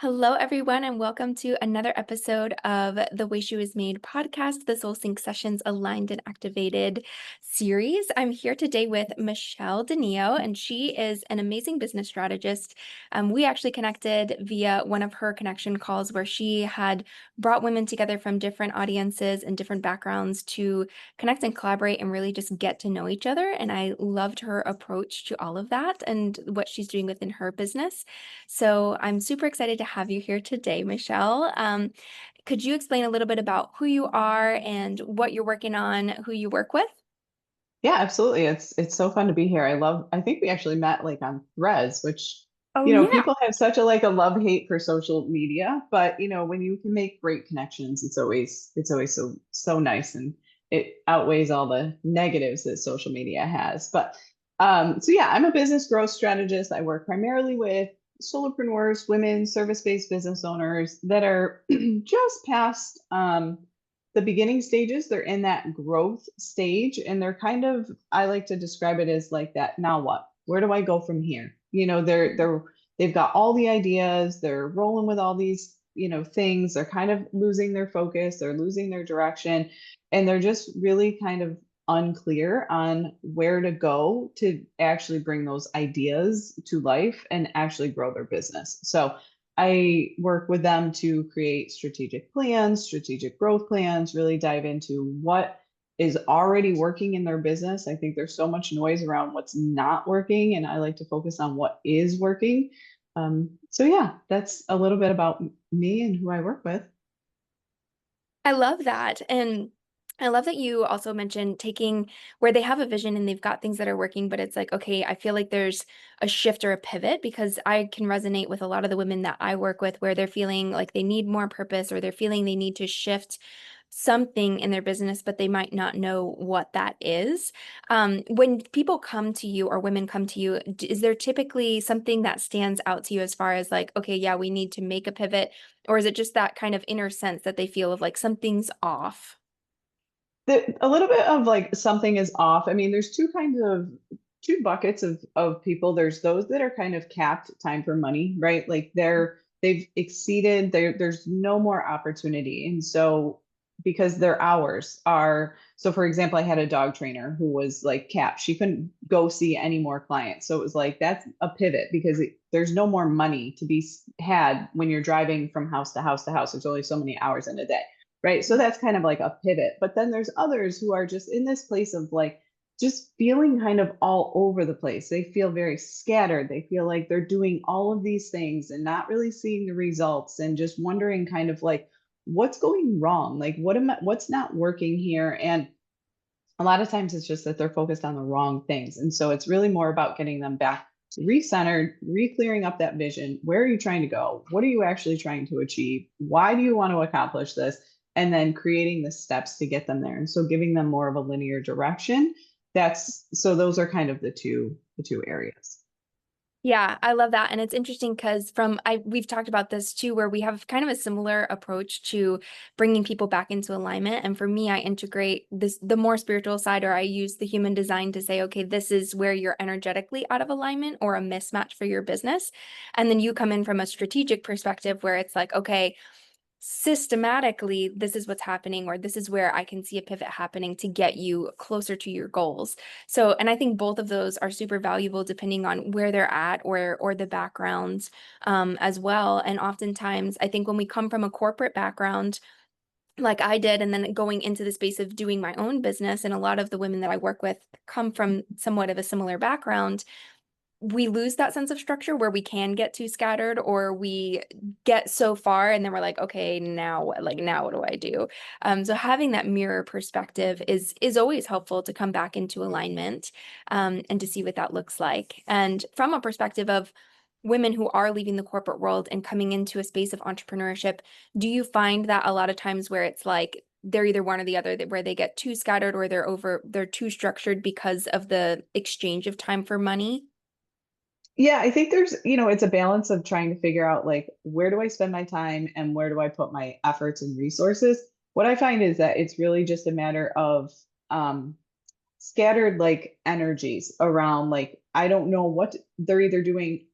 Hello, everyone, and welcome to another episode of the Way She Was Made podcast, the Soul Sync Sessions Aligned and Activated series. I'm here today with Michelle Denio, and she is an amazing business strategist. We actually connected via one of her connection calls where she had brought women together from different audiences and different backgrounds to connect and collaborate and really just get to know each other. And I loved her approach to all of that and what she's doing within her business. So I'm super excited to have you here today, Michelle. Could you explain a little bit about who you are and what you're working on, who you work with? Yeah, absolutely. It's so fun to be here. I think we actually met like on Threads, which, Oh, yeah. people have such a a love-hate for social media, but when you can make great connections, it's always so nice and it outweighs all the negatives that social media has. But so yeah, I'm a business growth strategist. I work primarily with solopreneurs, women, service-based business owners that are just past the beginning stages. They're in that growth stage and they're kind of, I like to describe it as like that, now what? Where do I go from here? They've got all the ideas, they're rolling with all these, things. They're kind of losing their focus, they're losing their direction, and they're just really kind of unclear on where to go to actually bring those ideas to life and actually grow their business. So I work with them to create strategic plans, strategic growth plans, really dive into what is already working in their business. I think there's so much noise around what's not working, and I like to focus on what is working. So, yeah, that's a little bit about me and who I work with. I love that. And I love that you also mentioned taking where they have a vision and they've got things that are working, but it's like, okay, I feel like there's a shift or a pivot because I can resonate with a lot of the women that I work with where they're feeling like they need more purpose or they're feeling they need to shift something in their business, but they might not know what that is. When people come to you or women come to you, is there typically something that stands out to you as far as like, okay, yeah, we need to make a pivot? Or is it just that kind of inner sense that they feel of like something's off? A little bit of like something is off. I mean, there's two buckets of people. There's those that are kind of capped time for money, right? Like they've exceeded there's no more opportunity. And so because their hours are, so for example, I had a dog trainer who was like capped. She couldn't go see any more clients. So it was like that's a pivot because there's no more money to be had when you're driving from house to house to house. There's only so many hours in a day. Right. So that's kind of like a pivot. But then there's others who are just in this place of like just feeling kind of all over the place. They feel very scattered. They feel like they're doing all of these things and not really seeing the results and just wondering kind of like what's going wrong? Like what's not working here? And a lot of times it's just that they're focused on the wrong things. And so it's really more about getting them back recentered, re-clearing up that vision. Where are you trying to go? What are you actually trying to achieve? Why do you want to accomplish this? And then creating the steps to get them there. And so giving them more of a linear direction. That's so those are kind of the two areas. Yeah, I love that. And it's interesting because we've talked about this too, where we have kind of a similar approach to bringing people back into alignment. And for me, I integrate the more spiritual side, or I use the human design to say, okay, this is where you're energetically out of alignment or a mismatch for your business. And then you come in from a strategic perspective where it's like, okay, systematically, this is what's happening, or this is where I can see a pivot happening to get you closer to your goals. So, and I think both of those are super valuable depending on where they're at or the background as well. And oftentimes, I think when we come from a corporate background, like I did, and then going into the space of doing my own business, and a lot of the women that I work with come from somewhat of a similar background, we lose that sense of structure where we can get too scattered or we get so far and then we're like, okay, now what? Like now what do I do? So having that mirror perspective is always helpful to come back into alignment and to see what that looks like. And from a perspective of women who are leaving the corporate world and coming into a space of entrepreneurship, do you find that a lot of times where it's like they're either one or the other, where they get too scattered or they're too structured because of the exchange of time for money? Yeah, I think it's a balance of trying to figure out like where do I spend my time and where do I put my efforts and resources. What I find is that it's really just a matter of scattered like energies around like I don't know what they're either doing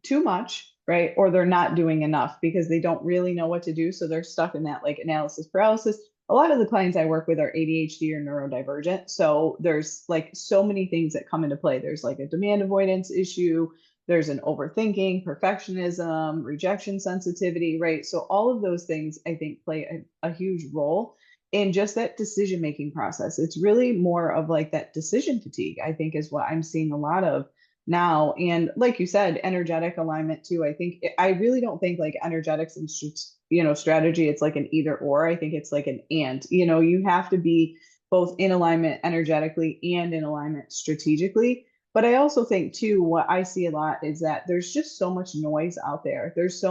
too much, right? Or they're not doing enough because they don't really know what to do. So they're stuck in that like analysis paralysis. A lot of the clients I work with are ADHD or neurodivergent. So there's like so many things that come into play. There's like a demand avoidance issue, there's an overthinking, perfectionism, rejection sensitivity, right? So all of those things I think play a huge role in just that decision making process. It's really more of like that decision fatigue, I think, is what I'm seeing a lot of now. And like you said, energetic alignment too. I really don't think like energetics and strategy, it's like an either or. I think it's like an and. You have to be both in alignment energetically and in alignment strategically. But I also think too, what I see a lot is that there's just so much noise out there. There's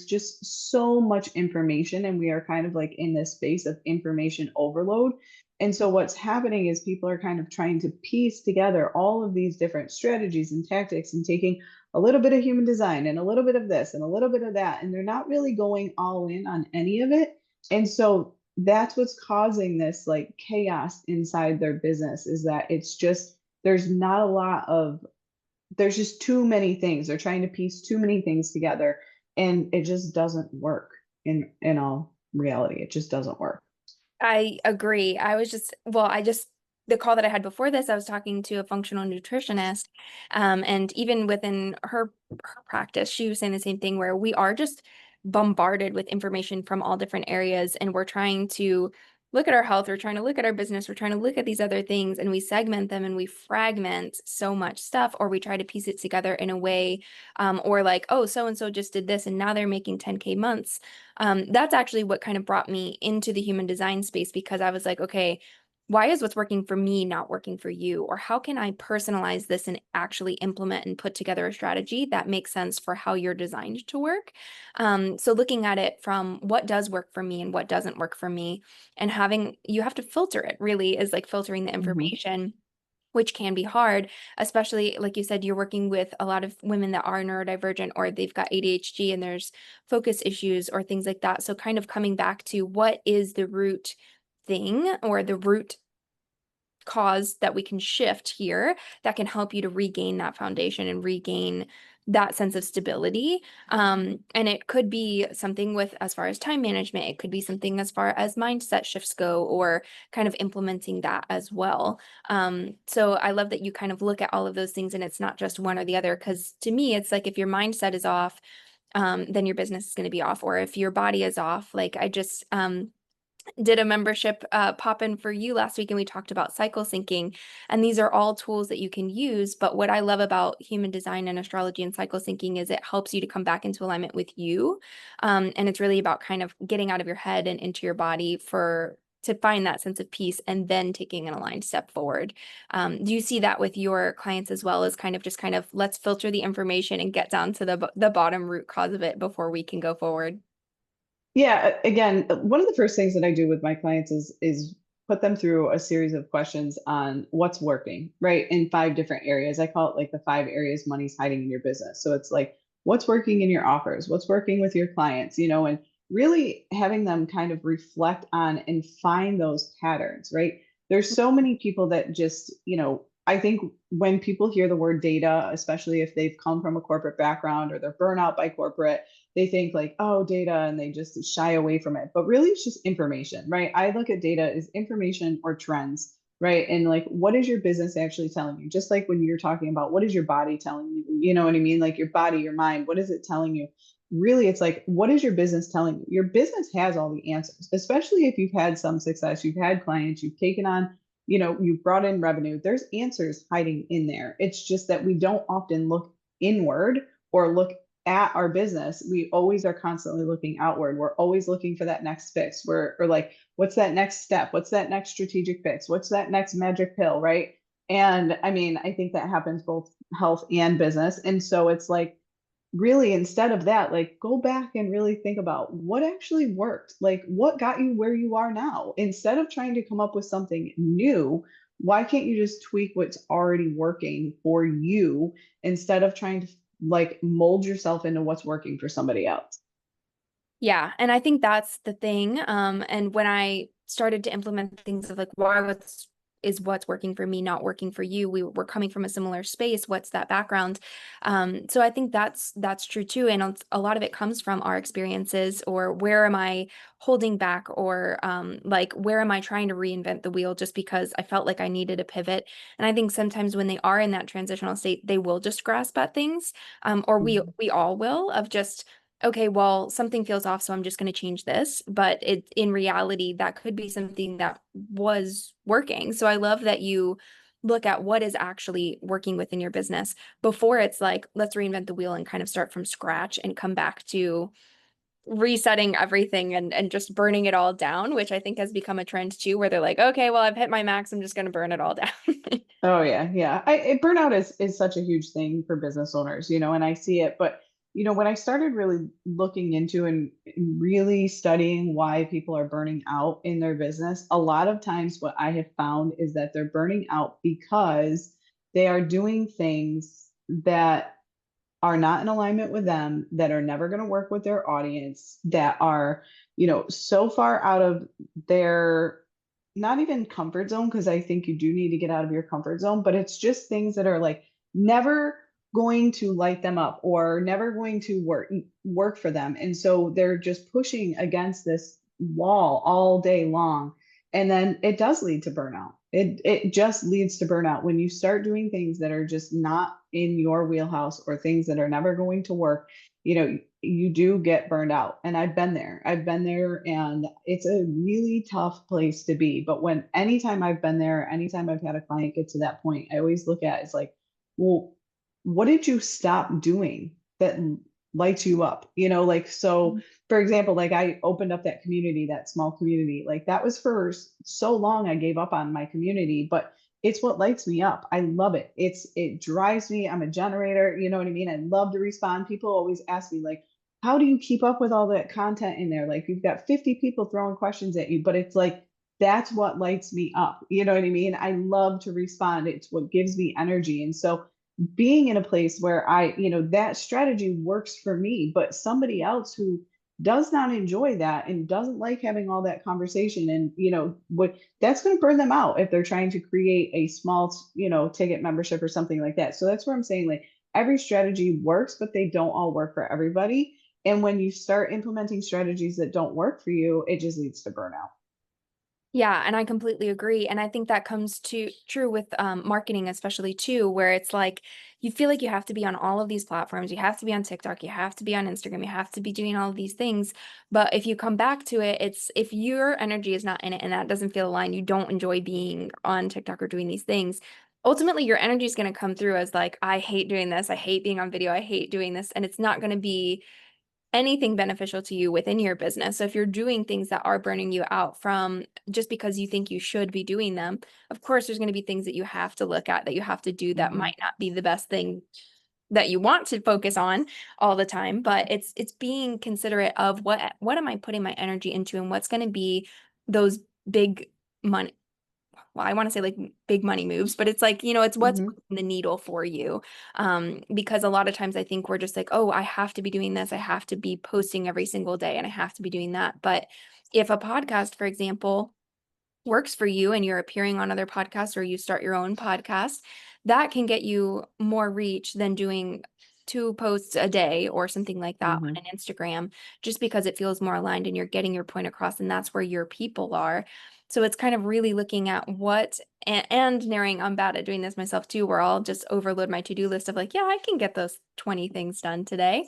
just so much information, and we are kind of like in this space of information overload. And so what's happening is people are kind of trying to piece together all of these different strategies and tactics and taking a little bit of human design and a little bit of this and a little bit of that. And they're not really going all in on any of it. And so that's what's causing this like chaos inside their business, is that it's just, there's not a lot of, there's just too many things. They're trying to piece too many things together, and it just doesn't work in all reality. It just doesn't work. I agree. The call that I had before this, I was talking to a functional nutritionist. And even within her practice, she was saying the same thing where we are just bombarded with information from all different areas. And we're trying to look at our health, we're trying to look at our business, we're trying to look at these other things, and we segment them and we fragment so much stuff, or we try to piece it together in a way, or like, oh, so and so just did this and now they're making 10K months. That's actually what kind of brought me into the human design space, because I was like, okay, why is what's working for me not working for you? Or how can I personalize this and actually implement and put together a strategy that makes sense for how you're designed to work? So looking at it from what does work for me and what doesn't work for me, and you have to filter it, really is like filtering the Mhm. information, which can be hard, especially like you said, you're working with a lot of women that are neurodivergent or they've got ADHD and there's focus issues or things like that. So kind of coming back to what is the root thing or the root cause that we can shift here that can help you to regain that foundation and regain that sense of stability. And it could be something with as far as time management, it could be something as far as mindset shifts go, or kind of implementing that as well. So I love that you kind of look at all of those things and it's not just one or the other, because to me, it's like if your mindset is off, then your business is going to be off, or if your body is off. Like I just did a membership pop in for you last week, and we talked about cycle syncing, and these are all tools that you can use. But what I love about human design and astrology and cycle syncing is it helps you to come back into alignment with you, and it's really about kind of getting out of your head and into your body for to find that sense of peace, and then taking an aligned step forward. Do you see that with your clients as well, as kind of let's filter the information and get down to the bottom root cause of it before we can go forward? Yeah, again, one of the first things that I do with my clients is put them through a series of questions on what's working, right? In 5 different areas. I call it like the 5 areas money's hiding in your business. So it's like what's working in your offers, what's working with your clients, and really having them kind of reflect on and find those patterns, right? There's so many people that just, I think when people hear the word data, especially if they've come from a corporate background or they're burnt out by corporate, they think like, oh, data, and they just shy away from it. But really, it's just information, right? I look at data as information or trends, right? And like, what is your business actually telling you? Just like when you're talking about what is your body telling you? You know what I mean? Like your body, your mind, what is it telling you? Really, it's like, what is your business telling you? Your business has all the answers, especially if you've had some success, you've had clients, you've taken on, you've brought in revenue. There's answers hiding in there. It's just that we don't often look inward or look at our business. We always are constantly looking outward. We're always looking for that next fix. We're like, what's that next step? What's that next strategic fix? What's that next magic pill? Right. And I mean, I think that happens both health and business. And so it's like, really, instead of that, like go back and really think about what actually worked. Like what got you where you are now? Instead of trying to come up with something new, why can't you just tweak what's already working for you instead of trying to like mold yourself into what's working for somebody else? Yeah, and I think that's the thing. And when I started to implement things of like is what's working for me not working for you? We're coming from a similar space. What's that background? So I think that's true too. And a lot of it comes from our experiences, or where am I holding back, or like where am I trying to reinvent the wheel just because I felt like I needed a pivot. And I think sometimes when they are in that transitional state, they will just grasp at things, or Mhm. we all will, of just, okay, well, something feels off, so I'm just going to change this. But it, in reality, that could be something that was working. So I love that you look at what is actually working within your business before it's like, let's reinvent the wheel and kind of start from scratch and come back to resetting everything and just burning it all down, which I think has become a trend too, where they're like, okay, well, I've hit my max, I'm just going to burn it all down. Oh yeah, yeah. Burnout is such a huge thing for business owners, and I see it. But when I started really looking into and really studying why people are burning out in their business, a lot of times what I have found is that they're burning out because they are doing things that are not in alignment with them, that are never going to work with their audience, that are, so far out of their, not even comfort zone, because I think you do need to get out of your comfort zone, but it's just things that are like never going to light them up or never going to work for them. And so they're just pushing against this wall all day long. And then it does lead to burnout. It just leads to burnout when you start doing things that are just not in your wheelhouse, or things that are never going to work. You do get burned out. And I've been there. I've been there, and it's a really tough place to be. But anytime I've been there, anytime I've had a client get to that point, I always look at it's like, well, what did you stop doing that lights you up? Like, so for example, like I opened up that community, that small community, like that was for so long I gave up on my community, but it's what lights me up. I love it. It drives me. I'm a generator. You know what I mean? I love to respond. People always ask me like, how do you keep up with all that content in there? Like you've got 50 people throwing questions at you, but it's like, that's what lights me up. You know what I mean? I love to respond. It's what gives me energy. And so being in a place where that strategy works for me, but somebody else who does not enjoy that and doesn't like having all that conversation, and what that's going to burn them out if they're trying to create a small ticket membership or something like that. So that's where I'm saying, like, every strategy works, but they don't all work for everybody. And when you start implementing strategies that don't work for you, it just leads to burnout. Yeah, and I completely agree. And I think that comes to true with marketing, especially too, where it's like you feel like you have to be on all of these platforms. You have to be on TikTok, you have to be on Instagram, you have to be doing all of these things. But if you come back to it, it's if your energy is not in it and that doesn't feel aligned, you don't enjoy being on TikTok or doing these things. Ultimately, your energy is going to come through as like, I hate doing this, I hate being on video, I hate doing this, and it's not going to be anything beneficial to you within your business. So if you're doing things that are burning you out from just because you think you should be doing them, of course there's going to be things that you have to look at, that you have to do, that Mhm. might not be the best thing that you want to focus on all the time, but it's being considerate of what am I putting my energy into, and what's going to be those big money, well, I want to say like big money moves, but it's like, it's what's Mhm. moving the needle for you. Because a lot of times I think we're just like, oh, I have to be doing this. I have to be posting every single day and I have to be doing that. But if a podcast, for example, works for you and you're appearing on other podcasts, or you start your own podcast, that can get you more reach than doing two posts a day or something like that on Mhm. an Instagram, just because it feels more aligned and you're getting your point across and that's where your people are. So it's kind of really looking at what and narrowing. I'm bad at doing this myself too, where I'll just overload my to-do list of like, yeah, I can get those 20 things done today.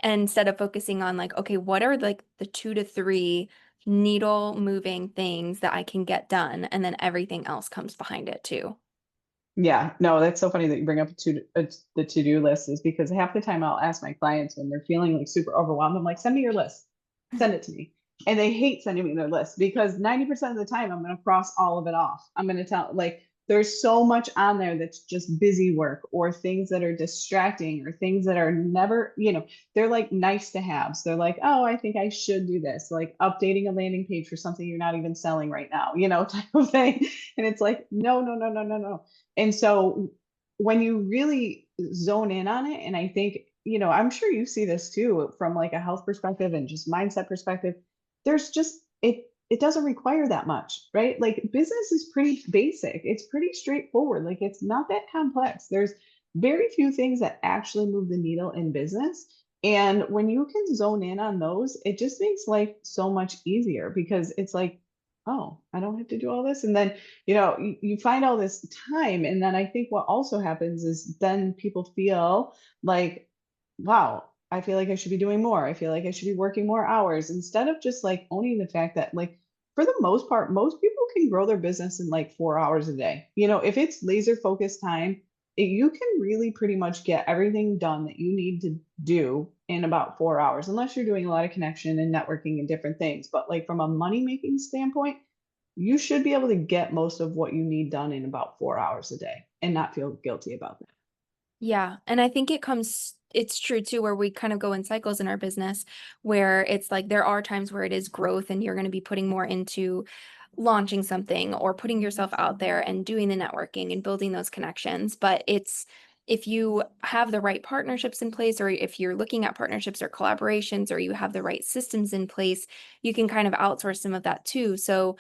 And instead of focusing on like, okay, what are like the 2 to 3 needle moving things that I can get done, and then everything else comes behind it too. Yeah, no, that's so funny that you bring up the to-do list, is because half the time I'll ask my clients when they're feeling like super overwhelmed, I'm like, send me your list, send it to me. And they hate sending me their list because 90% of the time I'm going to cross all of it off. I'm going to tell, like, there's so much on there that's just busy work, or things that are distracting, or things that are never, they're like nice to have. So they're like, oh, I think I should do this, like updating a landing page for something you're not even selling right now, type of thing. And it's like, no, no, no, no, no, no. And so when you really zone in on it, and I think, I'm sure you see this too from like a health perspective and just mindset perspective, there's just it doesn't require that much, right? Like business is pretty basic. It's pretty straightforward. Like it's not that complex. There's very few things that actually move the needle in business. And when you can zone in on those, it just makes life so much easier because it's like, oh, I don't have to do all this. And then, you find all this time. And then I think what also happens is then people feel like, wow, I feel like I should be doing more. I feel like I should be working more hours instead of just like owning the fact that, like, for the most part, most people can grow their business in like 4 hours a day. If it's laser focused time, you can really pretty much get everything done that you need to do in about 4 hours, unless you're doing a lot of connection and networking and different things. But like from a money making standpoint, you should be able to get most of what you need done in about 4 hours a day and not feel guilty about that. Yeah. And I think it's true too, where we kind of go in cycles in our business where it's like there are times where it is growth and you're going to be putting more into launching something or putting yourself out there and doing the networking and building those connections. But if you have the right partnerships in place, or if you're looking at partnerships or collaborations, or you have the right systems in place, you can kind of outsource some of that too. So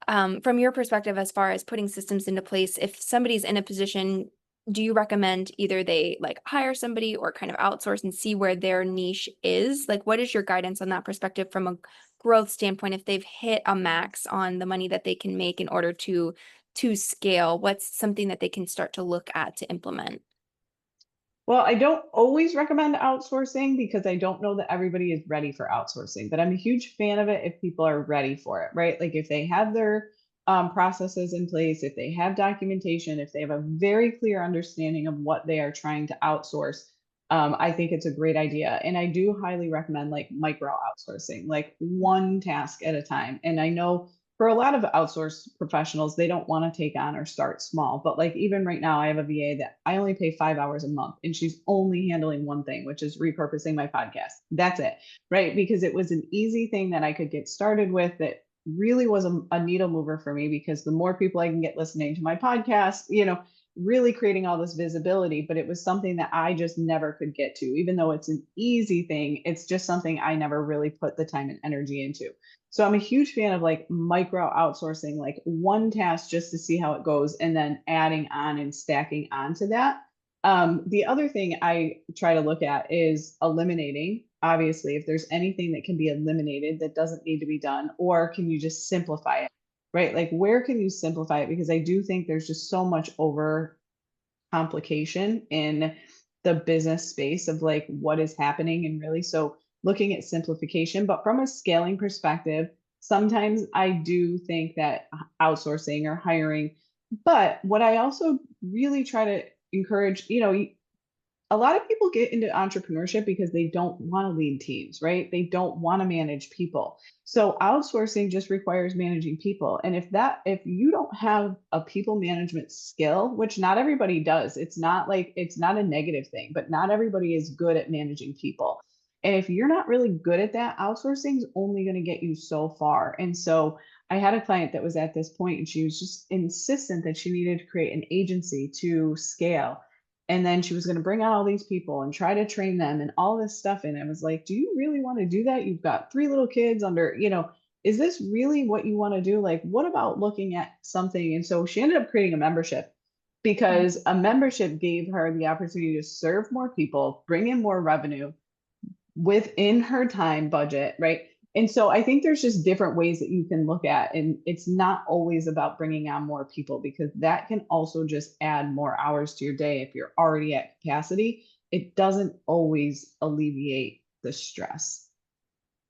from your perspective, as far as putting systems into place, if somebody's in a position, do you recommend either they like hire somebody or kind of outsource and see where their niche is? Like, what is your guidance on that perspective from a growth standpoint? If they've hit a max on the money that they can make in order to scale, what's something that they can start to look at to implement? Well, I don't always recommend outsourcing because I don't know that everybody is ready for outsourcing, but I'm a huge fan of it if people are ready for it, right? Like if they have their processes in place, if they have documentation, if they have a very clear understanding of what they are trying to outsource, I think it's a great idea. And I do highly recommend like micro outsourcing, like one task at a time. And I know for a lot of outsourced professionals, they don't want to take on or start small. But like even right now, I have a VA that I only pay 5 hours a month, and she's only handling one thing, which is repurposing my podcast. That's it, right? Because it was an easy thing that I could get started with that really was a needle mover for me because the more people I can get listening to my podcast, really creating all this visibility. But it was something that I just never could get to, even though it's an easy thing. It's just something I never really put the time and energy into. So I'm a huge fan of like micro outsourcing, like one task just to see how it goes, and then adding on and stacking onto that. The other thing I try to look at is eliminating. Obviously, if there's anything that can be eliminated that doesn't need to be done, or can you just simplify it, right? Like, where can you simplify it? Because I do think there's just so much over complication in the business space of like what is happening, and really so looking at simplification. But from a scaling perspective, sometimes I do think that outsourcing or hiring, but what I also really try to encourage, a lot of people get into entrepreneurship because they don't want to lead teams, right? They don't want to manage people. So outsourcing just requires managing people. And if you don't have a people management skill, which not everybody does, it's not a negative thing, but not everybody is good at managing people. And if you're not really good at that, outsourcing is only going to get you so far. And so I had a client that was at this point and she was just insistent that she needed to create an agency to scale, and then she was going to bring out all these people and try to train them and all this stuff. And I was like, do you really want to do that? You've got three little kids under, is this really what you want to do? Like, what about looking at something? And so she ended up creating a membership because a membership gave her the opportunity to serve more people, bring in more revenue within her time budget, right? And so I think there's just different ways that you can look at, and it's not always about bringing on more people because that can also just add more hours to your day if you're already at capacity. It doesn't always alleviate the stress.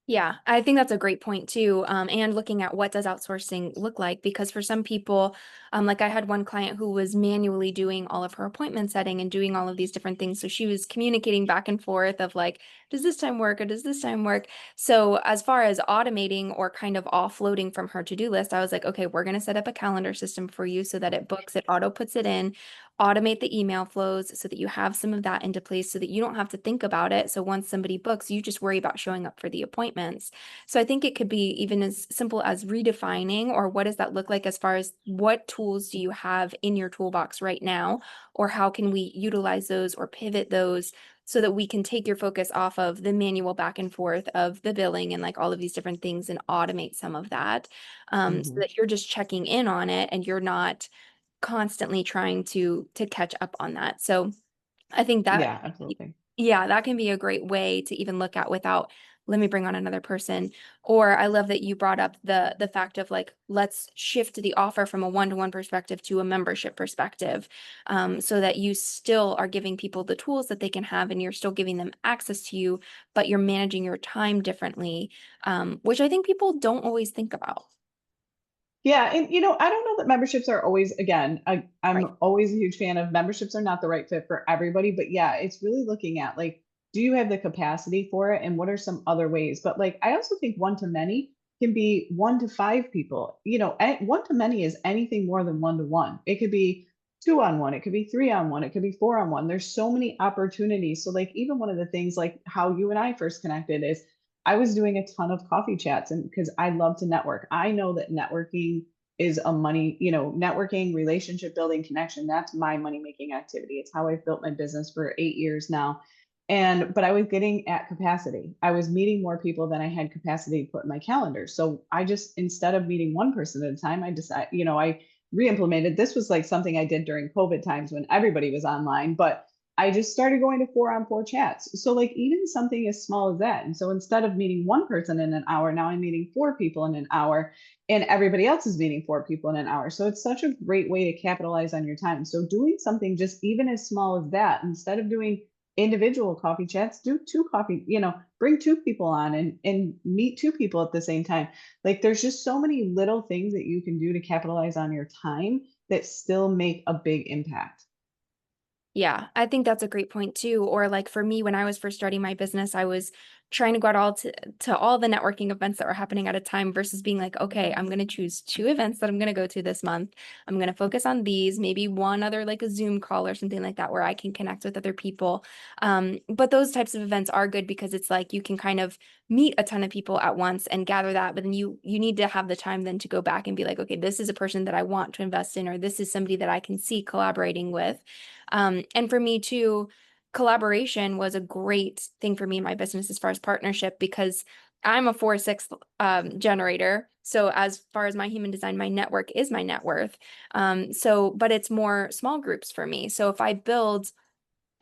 Yeah, I think that's a great point too. And looking at what does outsourcing look like? Because for some people, like I had one client who was manually doing all of her appointment setting and doing all of these different things. So she was communicating back and forth of like, does this time work or does this time work? So as far as automating or kind of offloading from her to-do list, I was like, okay, we're going to set up a calendar system for you so that it books, it auto puts it in, automate the email flows so that you have some of that into place so that you don't have to think about it. So once somebody books, you just worry about showing up for the appointments. So I think it could be even as simple as redefining, or what does that look like as far as what tools do you have in your toolbox right now, or how can we utilize those or pivot those so that we can take your focus off of the manual back and forth of the billing and like all of these different things and automate some of that, so Hmm. that you're just checking in on it and you're not constantly trying to catch up on that. So I think that, Yeah, absolutely. yeah, that can be a great way to even look at without, let me bring on another person. Or I love that you brought up the fact of like, let's shift the offer from a one-to-one perspective to a membership perspective, so that you still are giving people the tools that they can have and you're still giving them access to you, but you're managing your time differently, which I think people don't always think about. Yeah, and I don't know that memberships are always, again, Right. I'm always a huge fan of memberships are not the right fit for everybody, but yeah, it's really looking at like, do you have the capacity for it and what are some other ways? But like, I also think one to many can be 1 to 5 people. One to many is anything more than 1 to 1. It could be 2 on 1, it could be 3 on 1, it could be 4 on 1. There's so many opportunities. So like even one of the things like how you and I first connected is I was doing a ton of coffee chats and because I love to network. I know that networking is a money, networking, relationship building, connection. That's my money making activity. It's how I've built my business for 8 years now. But I was getting at capacity. I was meeting more people than I had capacity to put in my calendar. So I just, instead of meeting one person at a time, I decided, I re-implemented. This was like something I did during COVID times when everybody was online, but I just started going to 4 on 4 chats. So like even something as small as that. And so instead of meeting one person in an hour, now I'm meeting 4 people in an hour and everybody else is meeting 4 people in an hour. So it's such a great way to capitalize on your time. So doing something just even as small as that, instead of doing individual coffee chats, do two coffee, bring 2 people on and meet 2 people at the same time. Like there's just so many little things that you can do to capitalize on your time that still make a big impact. Yeah, I think that's a great point too. Or like for me, when I was first starting my business, I was trying to go out to all the networking events that were happening at a time versus being like, okay, I'm going to choose 2 events that I'm going to go to this month. I'm going to focus on these, maybe one other like a Zoom call or something like that where I can connect with other people. But those types of events are good because it's like you can kind of meet a ton of people at once and gather that, but then you need to have the time then to go back and be like, okay, this is a person that I want to invest in, or this is somebody that I can see collaborating with. And for me too, collaboration was a great thing for me in my business as far as partnership because I'm a 4/6 generator. So as far as my human design, my network is my net worth. But it's more small groups for me. So if I build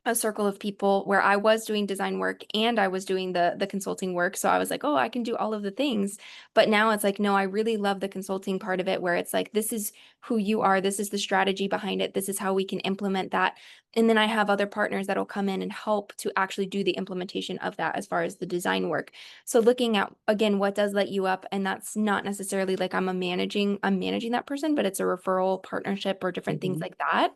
a circle of people where I was doing design work and I was doing the consulting work. So I was like, oh, I can do all of the things. But now it's like, no, I really love the consulting part of it where it's like, this is who you are. This is the strategy behind it. This is how we can implement that. And then I have other partners that'll come in and help to actually do the implementation of that as far as the design work. So looking at again what does let you up, and that's not necessarily like I'm managing that person, but it's a referral partnership or different things Mhm. like that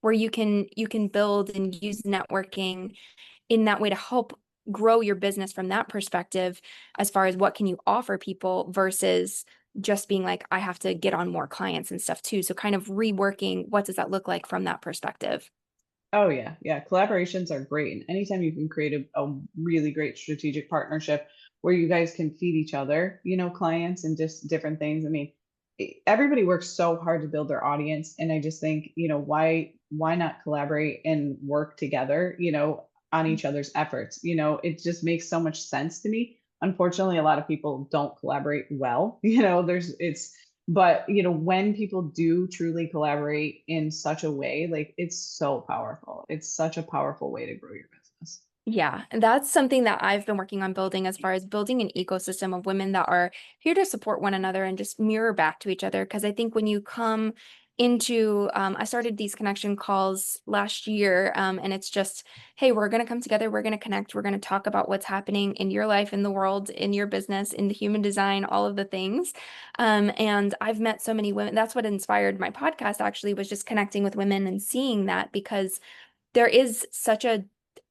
where you can build and use networking in that way to help grow your business from that perspective as far as what can you offer people versus just being like I have to get on more clients and stuff too. So kind of reworking what does that look like from that perspective. Oh yeah, yeah. Collaborations are great. And anytime you can create a really great strategic partnership where you guys can feed each other, clients and just different things. I mean, everybody works so hard to build their audience. And I just think, why not collaborate and work together, on each other's efforts? It just makes so much sense to me. Unfortunately, a lot of people don't collaborate well. But when people do truly collaborate in such a way, like it's so powerful. It's such a powerful way to grow your business. Yeah, and that's something that I've been working on building as far as building an ecosystem of women that are here to support one another and just mirror back to each other. Because I think when you come into, I started these connection calls last year, and it's just, hey, we're going to come together, we're going to connect, we're going to talk about what's happening in your life, in the world, in your business, in the human design, all of the things. And I've met so many women. That's what inspired my podcast, actually, was just connecting with women and seeing that because there is such a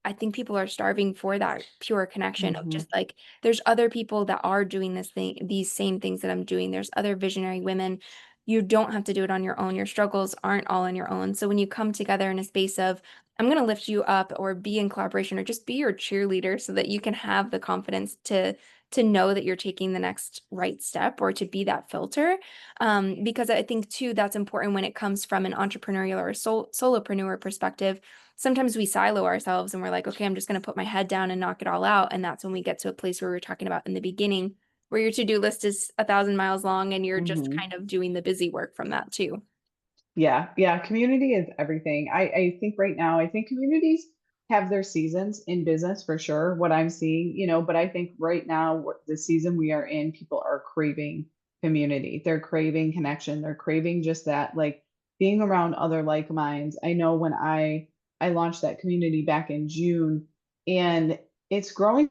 I think people are starving for that pure connection of Hmm. just like there's other people that are doing these same things that I'm doing. There's other visionary women. You don't have to do it on your own. Your struggles aren't all on your own. So when you come together in a space of I'm going to lift you up or be in collaboration or just be your cheerleader so that you can have the confidence to know that you're taking the next right step or to be that filter. Because I think too that's important when it comes from an entrepreneurial or solopreneur perspective sometimes we silo ourselves and we're like, okay, I'm just going to put my head down and knock it all out. And that's when we get to a place where we were talking about in the beginning, where your to-do list is 1,000 miles long and you're just Hmm. kind of doing the busy work from that too. Yeah, yeah, community is everything. I think right now, I think communities have their seasons in business for sure, what I'm seeing, but I think right now, the season we are in, people are craving community. They're craving connection. They're craving just that, like being around other like minds. I know when I launched that community back in June, and it's growing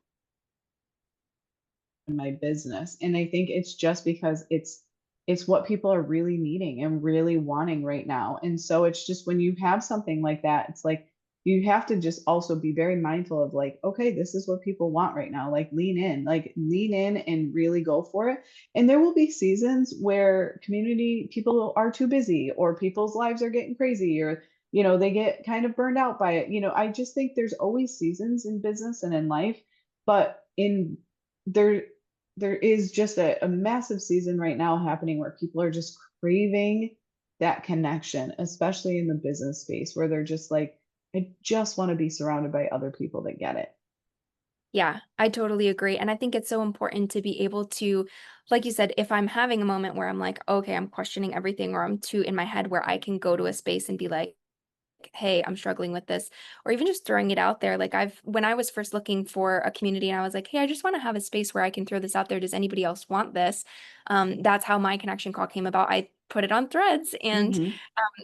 in my business. And I think it's just because it's what people are really needing and really wanting right now. And so it's just when you have something like that, it's like you have to just also be very mindful of like, okay, this is what people want right now. Like lean in and really go for it. And there will be seasons where community people are too busy or people's lives are getting crazy or they get kind of burned out by it. I just think there's always seasons in business and in life, but in there there is just a massive season right now happening where people are just craving that connection, especially in the business space where they're just like, I just want to be surrounded by other people that get it. Yeah, I totally agree. And I think it's so important to be able to, like you said, if I'm having a moment where I'm like, okay, I'm questioning everything, or I'm too in my head where I can go to a space and be like, hey, I'm struggling with this, or even just throwing it out there. Like when I was first looking for a community and I was like, hey, I just want to have a space where I can throw this out there. Does anybody else want this? That's how my connection call came about. I put it on Threads and Hmm.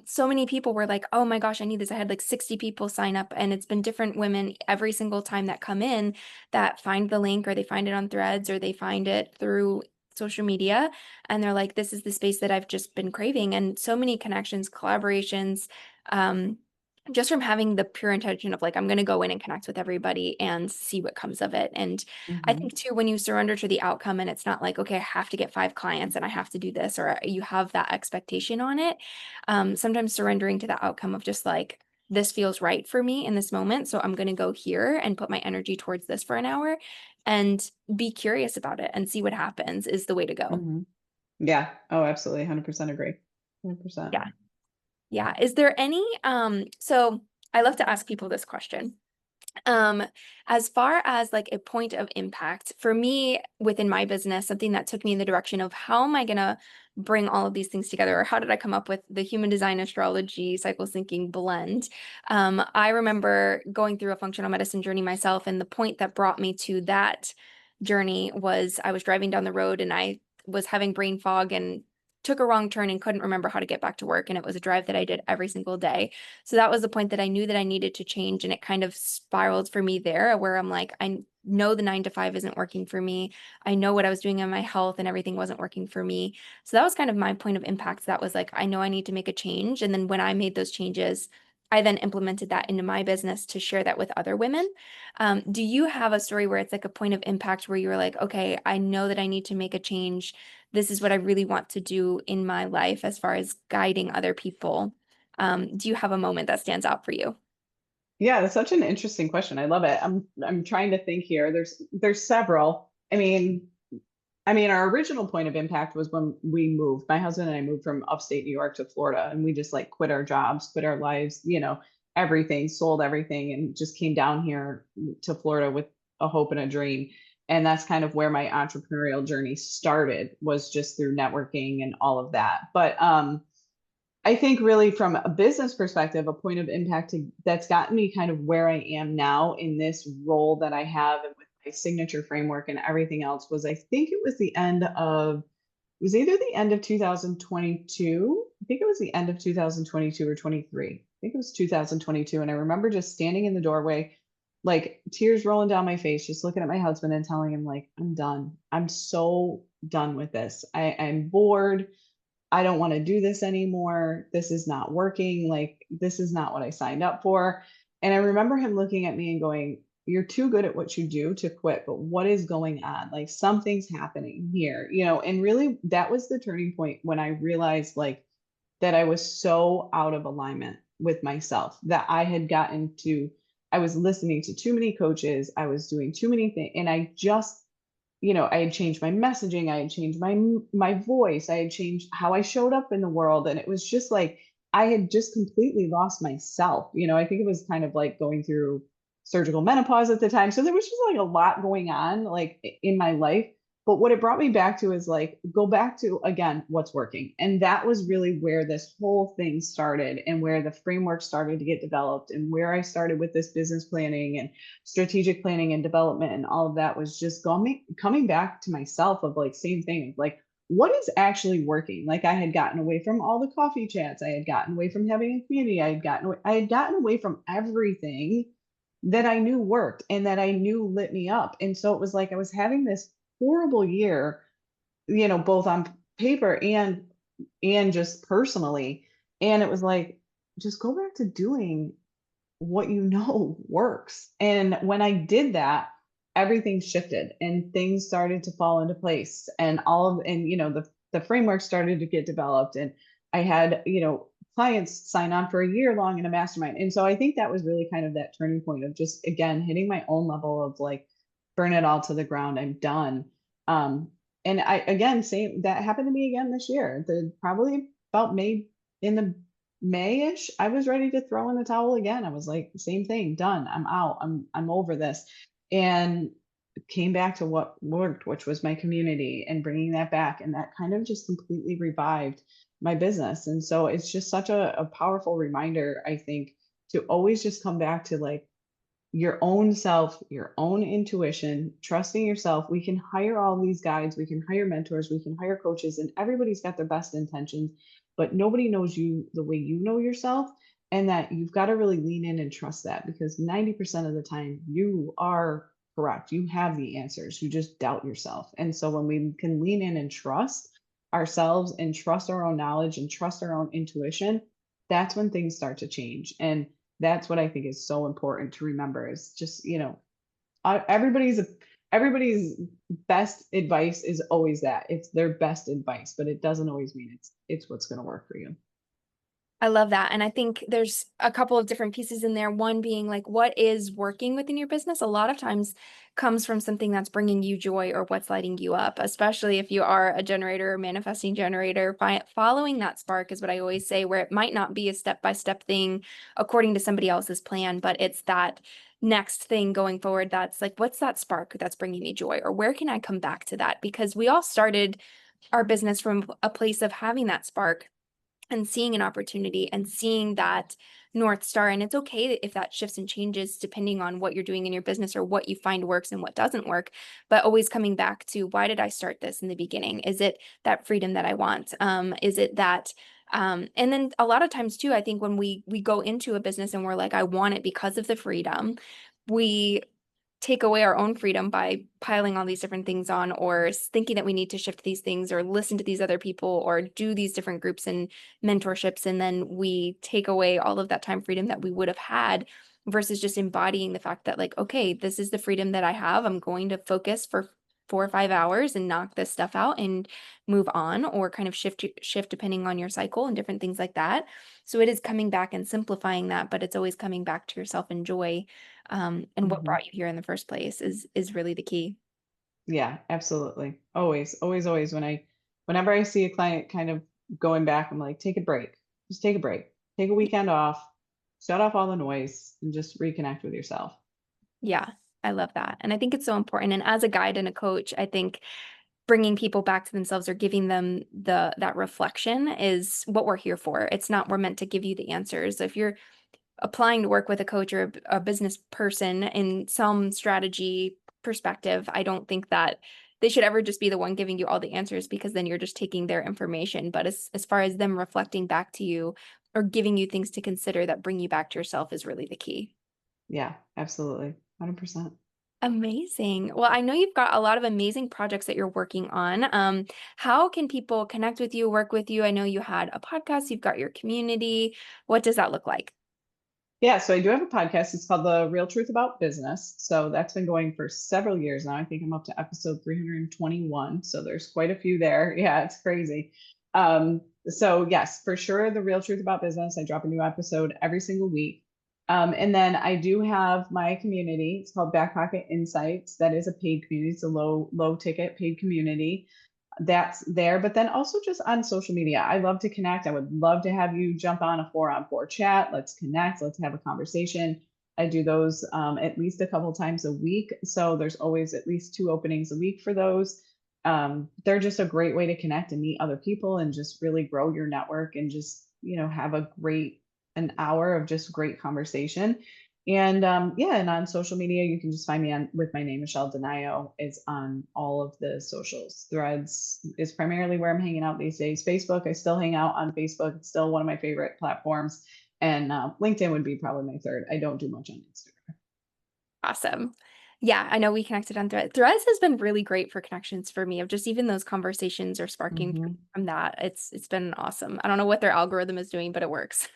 so many people were like, oh my gosh, I need this. I had like 60 people sign up, and it's been different women every single time that come in that find the link, or they find it on Threads, or they find it through social media. And they're like, this is the space that I've just been craving. And so many connections, collaborations, um, just from having the pure intention of like, I'm going to go in and connect with everybody and see what comes of it. And I Hmm. think too, when you surrender to the outcome and it's not like, okay, I have to get 5 clients and I have to do this, or you have that expectation on it. Sometimes surrendering to the outcome of just like, this feels right for me in this moment. So I'm going to go here and put my energy towards this for an hour and be curious about it and see what happens is the way to go. Hmm. Yeah. Oh, absolutely. 100% agree. 100%. Yeah. Yeah. Is there any, so I love to ask people this question. Um, as far as like a point of impact, for me within my business, something that took me in the direction of how am I gonna bring all of these things together, or how did I come up with the human design astrology cycle syncing blend? I remember going through a functional medicine journey myself, and the point that brought me to that journey was I was driving down the road and I was having brain fog and took a wrong turn and couldn't remember how to get back to work. And it was a drive that I did every single day. So that was the point that I knew that I needed to change. And it kind of spiraled for me there, where I'm like, I know the 9 to 5 isn't working for me. I know what I was doing in my health and everything wasn't working for me. So that was kind of my point of impact. That was like, I know I need to make a change. And then when I made those changes, I then implemented that into my business to share that with other women. Do you have a story where it's like a point of impact where you're like, okay, I know that I need to make a change. This is what I really want to do in my life as far as guiding other people. Do you have a moment that stands out for you? Yeah, that's such an interesting question. I love it. I'm trying to think here. There's several. I mean, our original point of impact was when we moved. My husband and I moved from upstate New York to Florida, and we just like quit our jobs, quit our lives, everything, sold everything, and just came down here to Florida with a hope and a dream. And that's kind of where my entrepreneurial journey started, was just through networking and all of that. But I think really from a business perspective, a point of impact that's gotten me kind of where I am now in this role that I have and with my signature framework and everything else was, I think it was it was either the end of 2022. I think it was the end of 2022 or 23. I think it was 2022. And I remember just standing in the doorway, like tears rolling down my face, just looking at my husband and telling him like, I'm done. I'm so done with this. I'm bored. I don't want to do this anymore. This is not working. Like, this is not what I signed up for. And I remember him looking at me and going, you're too good at what you do to quit, but what is going on? Like, something's happening here, and really that was the turning point when I realized like that I was so out of alignment with myself that I was listening to too many coaches. I was doing too many things. And I had changed my messaging, I had changed my voice, I had changed how I showed up in the world, and it was just like I had just completely lost myself. I think it was kind of like going through surgical menopause at the time. So there was just like a lot going on like in my life. But what it brought me back to is like, go back to again, what's working. And that was really where this whole thing started and where the framework started to get developed and where I started with this business planning and strategic planning and development and all of that was just coming back to myself of like, same thing, like, what is actually working? Like I had gotten away from all the coffee chats. I had gotten away from having a community. I had gotten away from everything that I knew worked and that I knew lit me up. And so it was like I was having this horrible year, both on paper and just personally. And it was like, just go back to doing what you know works. And when I did that, everything shifted and things started to fall into place and the framework started to get developed and I had, clients sign on for a year long in a mastermind. And so I think that was really kind of that turning point of just again hitting my own level of like burn it all to the ground. I'm done. Um and I again same that happened to me again this year. The probably about May in the Mayish, I was ready to throw in the towel again. I was like, same thing, done. I'm out. I'm over this. And came back to what worked, which was my community and bringing that back. And that kind of just completely revived my business. And so it's just such a powerful reminder, I think, to always just come back to like your own self, your own intuition, trusting yourself. We can hire all these guides, we can hire mentors, we can hire coaches, and everybody's got their best intentions, but nobody knows you the way you know yourself. And that you've got to really lean in and trust that because 90% of the time you are correct. You have the answers. You just doubt yourself. And so when we can lean in and trust ourselves and trust our own knowledge and trust our own intuition, that's when things start to change. And that's what I think is so important to remember is just, everybody's best advice is always that. It's their best advice, but it doesn't always mean it's what's going to work for you. I love that. And I think there's a couple of different pieces in there. One being like, what is working within your business? A lot of times comes from something that's bringing you joy or what's lighting you up, especially if you are a generator or manifesting generator. Following that spark is what I always say, where it might not be a step-by-step thing according to somebody else's plan, but it's that next thing going forward that's like, what's that spark that's bringing me joy? Or where can I come back to that? Because we all started our business from a place of having that spark and seeing an opportunity and seeing that North Star. And it's okay if that shifts and changes depending on what you're doing in your business or what you find works and what doesn't work, but always coming back to why did I start this in the beginning? Is it that freedom that I want? Is it that and then a lot of times too, I think when we go into a business and we're like, I want it because of the freedom, we take away our own freedom by piling all these different things on or thinking that we need to shift these things or listen to these other people or do these different groups and mentorships. And then we take away all of that time freedom that we would have had versus just embodying the fact that like, okay, this is the freedom that I have. I'm going to focus for 4 or 5 hours and knock this stuff out and move on or kind of shift depending on your cycle and different things like that. So it is coming back and simplifying that, but it's always coming back to yourself and joy, and what Mhm. brought you here in the first place is really the key. Yeah, absolutely. Always, always, always. Whenever I see a client kind of going back, I'm like, take a break. Just take a break. Take a weekend off. Shut off all the noise and just reconnect with yourself. Yeah, I love that. And I think it's so important. And as a guide and a coach, I think bringing people back to themselves or giving them that reflection is what we're here for. It's not we're meant to give you the answers. So if you're applying to work with a coach or a business person in some strategy perspective, I don't think that they should ever just be the one giving you all the answers because then you're just taking their information. But as far as them reflecting back to you or giving you things to consider that bring you back to yourself is really the key. Yeah, absolutely. 100%. Amazing. Well, I know you've got a lot of amazing projects that you're working on. How can people connect with you, work with you? I know you had a podcast, you've got your community. What does that look like? Yeah, so I do have a podcast. It's called The Real Truth About Business. So that's been going for several years now. I think I'm up to episode 321. So there's quite a few there. Yeah, it's crazy. So yes, for sure, The Real Truth About Business. I drop a new episode every single week. And then I do have my community. It's called Back Pocket Insights. That is a paid community. It's a low ticket paid community. that's there. But then also just on social media, I love to connect. I would love to have you jump on a 4-on-4 chat. Let's connect. Let's have a conversation. I do those at least a couple times a week. So there's always at least 2 openings a week for those. They're just a great way to connect and meet other people and just really grow your network and just, have an hour of just great conversation. And yeah, and on social media, you can just find me on with my name, Michelle Denio, is on all of the socials. Threads is primarily where I'm hanging out these days. Facebook, I still hang out on Facebook. It's still one of my favorite platforms. And LinkedIn would be probably my third. I don't do much on Instagram. Awesome. Yeah, I know we connected on Threads. Threads has been really great for connections for me of just even those conversations or sparking Hmm. from that. It's been awesome. I don't know what their algorithm is doing, but it works.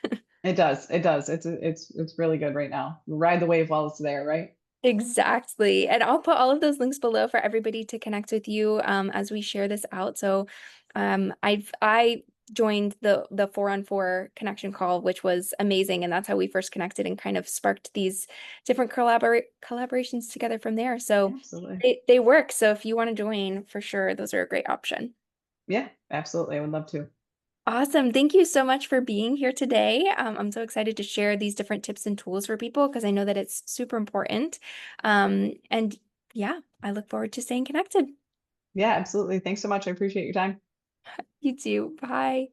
It does. It does. It's really good right now. Ride the wave while it's there, right? Exactly. And I'll put all of those links below for everybody to connect with you as we share this out. So I joined the 4-on-4 connection call, which was amazing. And that's how we first connected and kind of sparked these different collaborations together from there. So Absolutely. they work. So if you want to join, for sure, those are a great option. Yeah, absolutely. I would love to. Awesome. Thank you so much for being here today. I'm so excited to share these different tips and tools for people because I know that it's super important. And yeah, I look forward to staying connected. Yeah, absolutely. Thanks so much. I appreciate your time. You too. Bye.